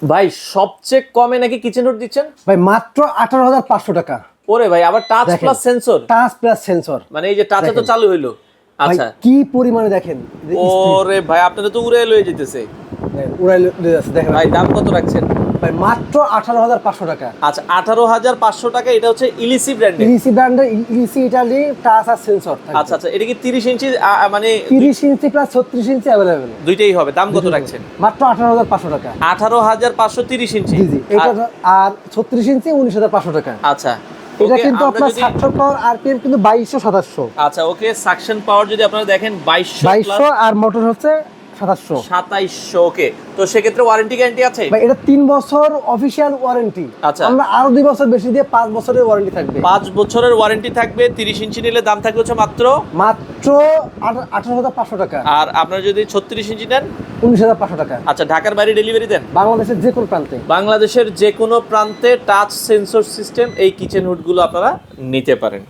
ভাই সবচেয়ে কমে নাকি কিচেন হুড দিচ্ছেন? ভাই মাত্র 18,500 টাকা। ওরে ভাই আবার টাচ দেখেন। Plus sensor, touch plus sensor. মানে এই যে টাচে তো দেখেন। চালু হইলো। ভাই আচ্ছা কি পরিমাণে দেখেন। ওরে ভাই আপনাদের তো উড়ে লয়ে যেতেছে। দেখেন, উড়াই লয়ে যাচ্ছে, দেখেন ভাই দাম কত রাখছেন? ভাই মাত্র 18,500 টাকা। আচ্ছা 18,500 টাকা। এটা হচ্ছে ইলিসি ব্র্যান্ডের। ইলিসি ব্র্যান্ডের, ইলিসি ইটালি টাচ আর সেন্সর। আচ্ছা আচ্ছা, এটা কি 30 ইঞ্চি মানে 30 ইঞ্চি প্লাস 36 ইঞ্চি अवेलेबल। দুইটাই হবে? দাম কত রাখছেন? মাত্র 18,500 টাকা। 18,500 30 ইঞ্চি। জি জি, এটা আর 36 ইঞ্চি 19,500 টাকা। আচ্ছা এটা ওকে, কিন্তু আমরা আপনার যদি সাকশন পাওয়ার আরপিএম কিন্তু 2200 আচ্ছা ওকে, সাকশন পাওয়ার যদি আপনারা দেখেন 2200 প্লাস 2200 আর মোটর হচ্ছে 2700। 2700। ওকে, তো সেক্ষেত্রে ওয়ারেন্টি গ্যারান্টি আছে? ভাই এটা 3 বছর অফিশিয়াল ওয়ারেন্টি। আচ্ছা। আমরা আরো 2 বছর বেশি দিয়ে 5 বছরের ওয়ারেন্টি থাকবে। 5 বছরের ওয়ারেন্টি থাকবে। 30 ইঞ্চি নিলে দাম থাকবে হচ্ছে মাত্র মাত্র 18,500 টাকা। আর আপনারা যদি 36 ইঞ্চি নেন 19,500 টাকা। আচ্ছা, ঢাকার বাইরে ডেলিভারি দেন? বাংলাদেশের যে কোনো প্রান্তে। বাংলাদেশের যে কোনো প্রান্তে টাচ সেন্সর সিস্টেম এই কিচেন হুডগুলো আপনারা নিতে পারেন।